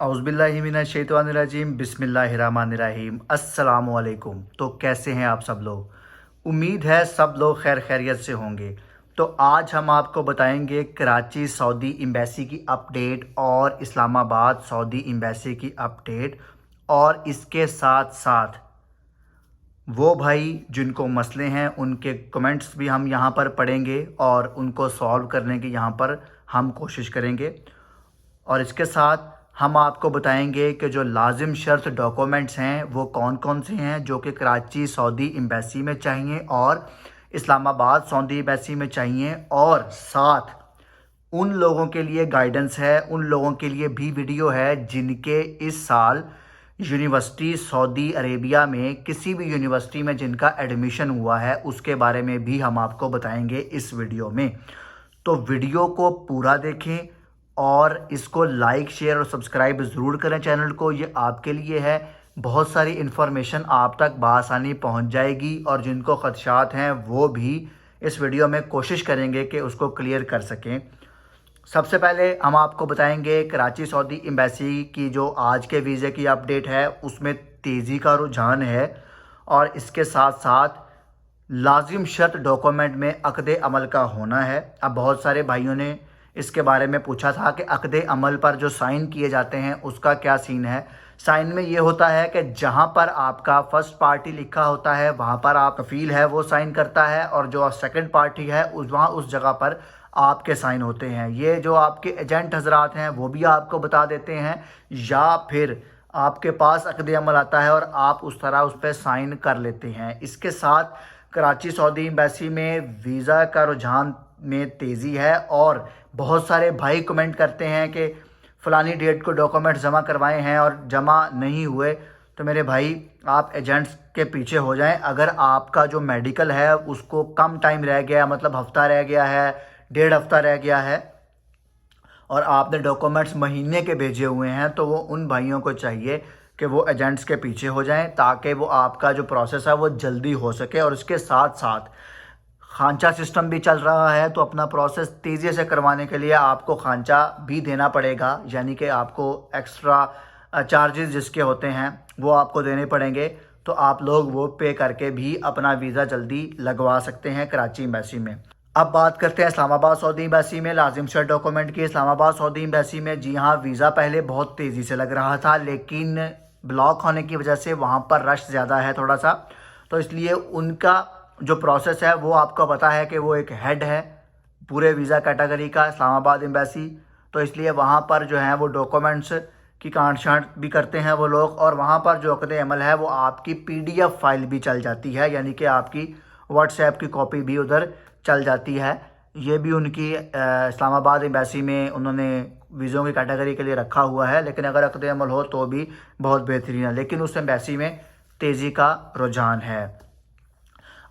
औज़ुबिल्लाहिमिनश्शैतानिर्रजीम बिस्मिल्लाहिर्रहमानिर्रहीम अस्सलामुअलैकुम। तो कैसे हैं आप सब लोग? उम्मीद है सब लोग खैर खैरियत से होंगे। तो आज हम आपको बताएंगे कराची सऊदी एम्बेसी की अपडेट और इस्लामाबाद सऊदी एम्बेसी की अपडेट, और इसके साथ साथ वो भाई जिनको मसले हैं उनके कमेंट्स भी हम यहाँ पर पढ़ेंगे और उनको सॉल्व करने की यहाँ पर हम कोशिश करेंगे। और इसके साथ हम आपको बताएंगे कि जो लाजिम शर्त डॉक्यूमेंट्स हैं वो कौन कौन से हैं जो कि कराची सऊदी एम्बेसी में चाहिए और इस्लामाबाद सऊदी एम्बेसी में चाहिए, और साथ उन लोगों के लिए गाइडेंस है, उन लोगों के लिए भी वीडियो है जिनके इस साल यूनिवर्सिटी सऊदी अरेबिया में किसी भी यूनिवर्सिटी में जिनका एडमिशन हुआ है उसके बारे में भी हम आपको बताएंगे इस वीडियो में। तो वीडियो को पूरा देखें और इसको लाइक शेयर और सब्सक्राइब ज़रूर करें चैनल को, ये आपके लिए है। बहुत सारी इन्फॉर्मेशन आप तक बआसानी पहुंच जाएगी और जिनको ख़दशात हैं वो भी इस वीडियो में कोशिश करेंगे कि उसको क्लियर कर सकें। सबसे पहले हम आपको बताएंगे कराची सऊदी एम्बेसी की जो आज के वीज़े की अपडेट है उसमें तेज़ी का रुझान है, और इसके साथ साथ लाजिम शर्त डॉक्यूमेंट में अक़द अमल का होना है। अब बहुत सारे भाइयों ने इसके बारे में पूछा था कि अक़द अमल पर जो साइन किए जाते हैं उसका क्या सीन है। साइन में ये होता है कि जहाँ पर आपका फर्स्ट पार्टी लिखा होता है वहाँ पर आप कफ़ील है वो साइन करता है, और जो सेकंड पार्टी है उस जगह पर आपके साइन होते हैं। ये जो आपके एजेंट हजरात हैं वो भी आपको बता देते हैं, या फिर आपके पास अक़द अमल आता है और आप उस तरह उस पर साइन कर लेते हैं। इसके साथ कराची सऊदी एम्बेसी में वीज़ा का रुझान में तेज़ी है, और बहुत सारे भाई कमेंट करते हैं कि फ़लानी डेट को डॉक्यूमेंट जमा करवाए हैं और जमा नहीं हुए। तो मेरे भाई आप एजेंट्स के पीछे हो जाएं। अगर आपका जो मेडिकल है उसको कम टाइम रह गया, मतलब हफ्ता रह गया है, 1.5 हफ्ता रह गया है, और आपने डॉक्यूमेंट्स महीने के भेजे हुए हैं, तो वो उन भाइयों को चाहिए कि वो एजेंट्स के पीछे हो जाएं ताकि वो आपका जो प्रोसेस है वो जल्दी हो सके। और इसके साथ साथ खांचा सिस्टम भी चल रहा है, तो अपना प्रोसेस तेज़ी से करवाने के लिए आपको खांचा भी देना पड़ेगा, यानी कि आपको एक्स्ट्रा चार्जेस जिसके होते हैं वो आपको देने पड़ेंगे। तो आप लोग वो पे करके भी अपना वीज़ा जल्दी लगवा सकते हैं कराची एम्बेसी में। अब बात करते हैं इस्लामाबाद सऊदी एम्बेसी में लाजिम शर्त डॉक्यूमेंट की। इस्लामाबाद सऊदी एम्बेसी में जी हाँ, वीज़ा पहले बहुत तेज़ी से लग रहा था, लेकिन ब्लॉक होने की वजह से वहाँ पर रश ज़्यादा है थोड़ा सा, तो इसलिए उनका जो प्रोसेस है वो आपको पता है कि वो एक हेड है पूरे वीज़ा कैटेगरी का, इस्लामाबाद एम्बेसी। तो इसलिए वहाँ पर जो है वो डॉक्यूमेंट्स की काट छांट भी करते हैं वो लोग, और वहाँ पर जो अक़द अमल है वो आपकी PDF फाइल भी चल जाती है, यानी कि आपकी व्हाट्सएप की कॉपी भी उधर चल जाती है। ये भी उनकी इस्लामाबाद एम्बेसी में उन्होंने वीज़ों की कैटेगरी के लिए रखा हुआ है, लेकिन अगर अक़द अमल हो तो भी बहुत बेहतरीन है, लेकिन उस एम्बेसी में तेज़ी का रुझान है।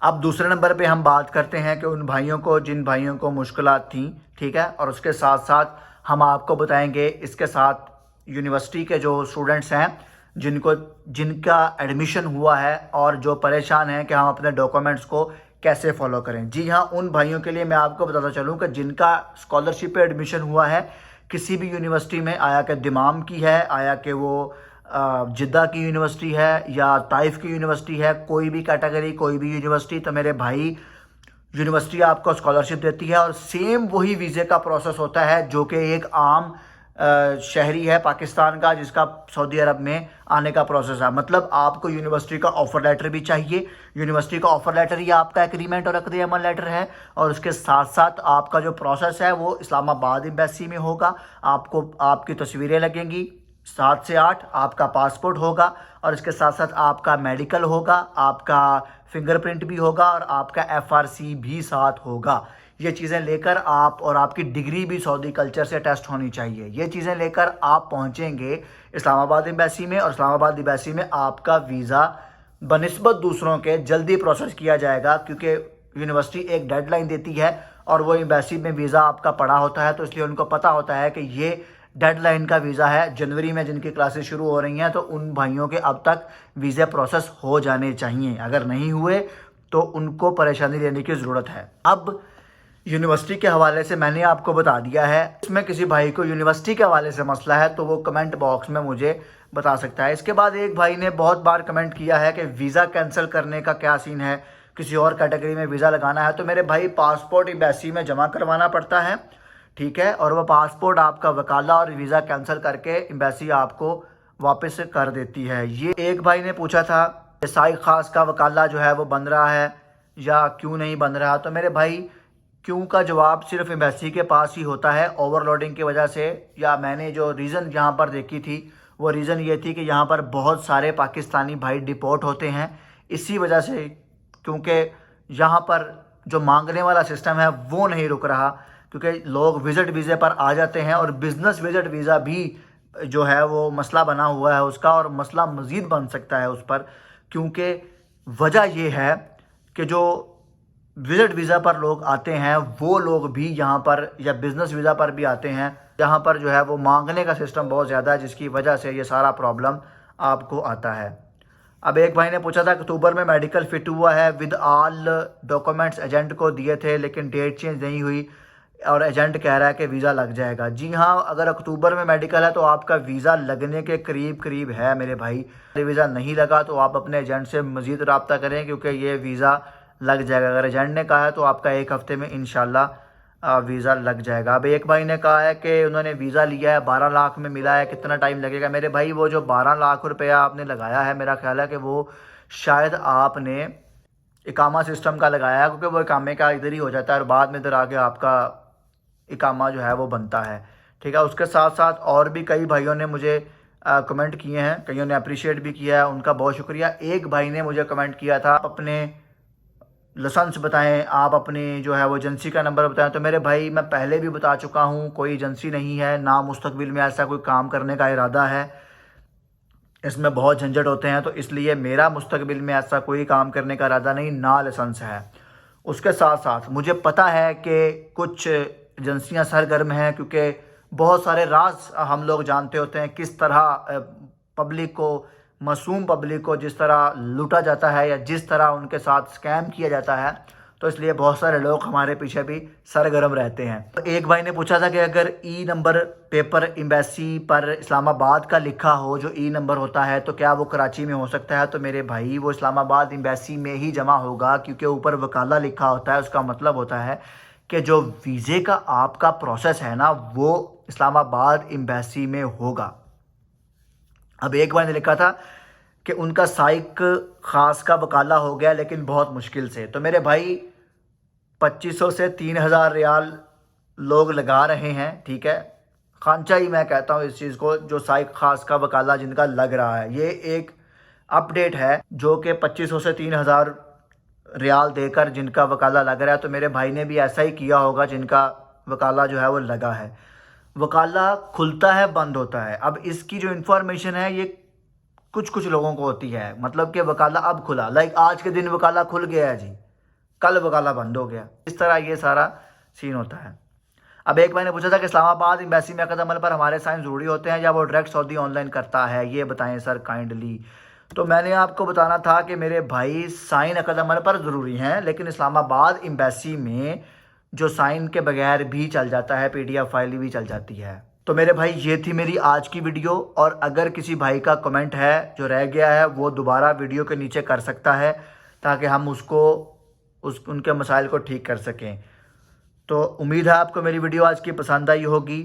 अब दूसरे नंबर पे हम बात करते हैं कि उन भाइयों को जिन भाइयों को मुश्किलात थी, ठीक है, और उसके साथ साथ हम आपको बताएंगे इसके साथ यूनिवर्सिटी के जो स्टूडेंट्स हैं जिनका एडमिशन हुआ है और जो परेशान हैं कि हम अपने डॉक्यूमेंट्स को कैसे फॉलो करें। जी हाँ, उन भाइयों के लिए मैं आपको बताता चलूँ कि जिनका स्कॉलरशिप पे एडमिशन हुआ है किसी भी यूनिवर्सिटी में, आया कि दिमाम की है, आया कि वो जिद्दा की यूनिवर्सिटी है या ताइफ की यूनिवर्सिटी है, कोई भी कैटेगरी कोई भी यूनिवर्सिटी, तो मेरे भाई यूनिवर्सिटी आपको स्कॉलरशिप देती है, और सेम वही वीज़े का प्रोसेस होता है जो कि एक आम शहरी है पाकिस्तान का जिसका सऊदी अरब में आने का प्रोसेस है। मतलब आपको यूनिवर्सिटी का ऑफ़र लेटर भी चाहिए, यूनिवर्सिटी का ऑफ़र लेटर ही आपका एग्रीमेंट और अक़द अमल लेटर है, और उसके साथ साथ आपका जो प्रोसेस है वो इस्लामाबाद एम्बेसी में होगा। आपको आपकी तस्वीरें लगेंगी 7 से 8, आपका पासपोर्ट होगा, और इसके साथ साथ आपका मेडिकल होगा, आपका फिंगरप्रिंट भी होगा, और आपका FRC भी साथ होगा। ये चीज़ें लेकर आप, और आपकी डिग्री भी सऊदी कल्चर से टेस्ट होनी चाहिए, ये चीज़ें लेकर आप पहुँचेंगे इस्लामाबाद एम्बेसी में, और इस्लामाबाद एम्बेसी में आपका वीज़ा बनिस्बत दूसरों के जल्दी प्रोसेस किया जाएगा, क्योंकि यूनिवर्सिटी एक डेडलाइन देती है और वो एम्बेसी में वीज़ा आपका पड़ा होता है, तो इसलिए उनको पता होता है कि ये डेडलाइन का वीज़ा है, जनवरी में जिनकी क्लासेस शुरू हो रही हैं, तो उन भाइयों के अब तक वीज़े प्रोसेस हो जाने चाहिए। अगर नहीं हुए तो उनको परेशानी लेने की ज़रूरत है। अब یونیورسٹی کے حوالے سے میں نے آپ کو بتا دیا ہے. اس میں کسی بھائی کو یونیورسٹی کے حوالے سے مسئلہ ہے تو وہ کمنٹ باکس میں مجھے بتا سکتا ہے. اس کے بعد ایک بھائی نے بہت بار کمنٹ کیا ہے کہ ویزا کینسل کرنے کا کیا سین ہے, کسی اور کیٹیگری میں ویزا لگانا ہے. تو میرے بھائی پاسپورٹ ایمبیسی میں جمع کروانا پڑتا ہے, ٹھیک ہے, اور وہ پاسپورٹ آپ کا وکالہ اور ویزا کینسل کر کے ایمبیسی آپ کو واپس کر دیتی ہے. یہ ایک بھائی نے پوچھا تھا کہ سائق خاص کا وکالہ جو ہے وہ بن رہا ہے یا کیوں نہیں بن رہا. تو میرے بھائی کیوں کا جواب صرف ایمبیسی کے پاس ہی ہوتا ہے, اوور لوڈنگ کی وجہ سے, یا میں نے جو ریزن یہاں پر دیکھی تھی وہ ریزن یہ تھی کہ یہاں پر بہت سارے پاکستانی بھائی ڈپورٹ ہوتے ہیں, اسی وجہ سے, کیونکہ یہاں پر جو مانگنے والا سسٹم ہے وہ نہیں رک رہا, کیونکہ لوگ وزٹ ویزے پر آ جاتے ہیں, اور بزنس وزٹ ویزا بھی جو ہے وہ مسئلہ بنا ہوا ہے اس کا, اور مسئلہ مزید بن سکتا ہے اس پر, کیونکہ وجہ یہ ہے کہ جو وزٹ ویزا پر لوگ آتے ہیں وہ لوگ بھی یہاں پر, یا بزنس ویزا پر بھی آتے ہیں, یہاں پر جو ہے وہ مانگنے کا سسٹم بہت زیادہ ہے, جس کی وجہ سے یہ سارا پرابلم آپ کو آتا ہے. اب ایک بھائی نے پوچھا تھا اکتوبر میں میڈیکل فٹ ہوا ہے ود آل ڈاکومنٹس, ایجنٹ کو دیے تھے لیکن ڈیٹ چینج نہیں ہوئی اور ایجنٹ کہہ رہا ہے کہ ویزا لگ جائے گا. جی ہاں, اگر اکتوبر میں میڈیکل ہے تو آپ کا ویزا لگنے کے قریب قریب ہے میرے بھائی. ویزا نہیں لگا تو آپ اپنے ایجنٹ سے مزید رابطہ کریں, کیونکہ یہ ویزا لگ جائے گا. اگر ایجنٹ نے کہا ہے تو آپ کا ایک ہفتے میں انشاءاللہ ویزا لگ جائے گا. اب ایک بھائی نے کہا ہے کہ انہوں نے ویزا لیا ہے 12 لاکھ میں ملا ہے, کتنا ٹائم لگے گا. میرے بھائی وہ جو 12 لاکھ روپیہ آپ نے لگایا ہے, میرا خیال ہے کہ وہ شاید آپ نے اقامہ سسٹم کا لگایا ہے, کیونکہ وہ اقامے کا ادھر ہی ہو جاتا ہے اور بعد میں ادھر آگے آپ کا اقامہ جو ہے وہ بنتا ہے, ٹھیک ہے. اس کے ساتھ ساتھ اور بھی کئی بھائیوں نے مجھے کمنٹ کیے ہیں, کئیوں نے اپریشیٹ بھی کیا ہے, ان کا بہت شکریہ. ایک بھائی نے مجھے کمنٹ کیا تھا آپ اپنے لائسنس بتائیں, آپ اپنی جو ہے وہ ایجنسی کا نمبر بتائیں. تو میرے بھائی میں پہلے بھی بتا چکا ہوں, کوئی ایجنسی نہیں ہے, نہ مستقبل میں ایسا کوئی کام کرنے کا ارادہ ہے, اس میں بہت جھنجھٹ ہوتے ہیں, تو اس لیے میرا مستقبل میں ایسا کوئی کام کرنے کا ارادہ نہیں, نہ لائسنس ہے. اس کے ساتھ ساتھ مجھے پتہ ہے کہ کچھ ایجنسیاں سرگرم ہیں, کیونکہ بہت سارے راز ہم لوگ جانتے ہوتے ہیں, کس طرح پبلک کو, معصوم پبلک کو جس طرح لوٹا جاتا ہے یا جس طرح ان کے ساتھ سکیم کیا جاتا ہے, تو اس لیے بہت سارے لوگ ہمارے پیچھے بھی سرگرم رہتے ہیں. تو ایک بھائی نے پوچھا تھا کہ اگر ای نمبر پیپر ایمبیسی پر اسلام آباد کا لکھا ہو, جو ای نمبر ہوتا ہے, تو کیا وہ کراچی میں ہو سکتا ہے. تو میرے بھائی وہ اسلام آباد ایمبیسی میں ہی جمع ہوگا, کیونکہ اوپر وکالہ لکھا ہوتا ہے. اس کا مطلب ہوتا ہے کہ جو ویزے کا آپ کا پروسیس ہے نا, وہ اسلام آباد ایمبیسی میں ہوگا. اب ایک بھائی نے لکھا تھا کہ ان کا سائق خاص کا وکالہ ہو گیا لیکن بہت مشکل سے. تو میرے بھائی 2500 سے 3000 ریال لوگ لگا رہے ہیں, ٹھیک ہے, خانچہ ہی میں کہتا ہوں اس چیز کو, جو سائق خاص کا وکالہ جن کا لگ رہا ہے. یہ ایک اپ ڈیٹ ہے جو کہ 2500 سے 3000 ریال دے کر جن کا وکالہ لگ رہا ہے. تو میرے بھائی نے بھی ایسا ہی کیا ہوگا جن کا وکالہ جو ہے وہ لگا ہے. وکالہ کھلتا ہے, بند ہوتا ہے. اب اس کی جو انفارمیشن ہے یہ کچھ لوگوں کو ہوتی ہے, مطلب کہ وکالہ اب کھلا, لائک آج کے دن وکالہ کھل گیا ہے جی, کل وکالہ بند ہو گیا, اس طرح یہ سارا سین ہوتا ہے. اب ایک بھائی نے پوچھا تھا کہ اسلام آباد ایمبیسی میں عقد عمل پر ہمارے سائن ضروری ہوتے ہیں یا وہ ڈائریکٹ سعودی آن لائن کرتا ہے, یہ بتائیں سر کائنڈلی. تو میں نے آپ کو بتانا تھا کہ میرے بھائی سائن عقد عمل پر ضروری ہیں, لیکن اسلام آباد ایمبیسی میں جو سائن کے بغیر بھی چل جاتا ہے, پی ڈی ایف فائل بھی چل جاتی ہے. تو میرے بھائی یہ تھی میری آج کی ویڈیو, اور اگر کسی بھائی کا کمنٹ ہے جو رہ گیا ہے وہ دوبارہ ویڈیو کے نیچے کر سکتا ہے, تاکہ ہم ان کے مسائل کو ٹھیک کر سکیں. تو امید ہے آپ کو میری ویڈیو آج کی پسند آئی ہوگی.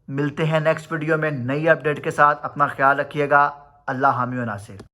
ملتے ہیں نیکسٹ ویڈیو میں نئی اپڈیٹ کے ساتھ. اپنا خیال رکھیے گا. اللہ حامی و ناصر.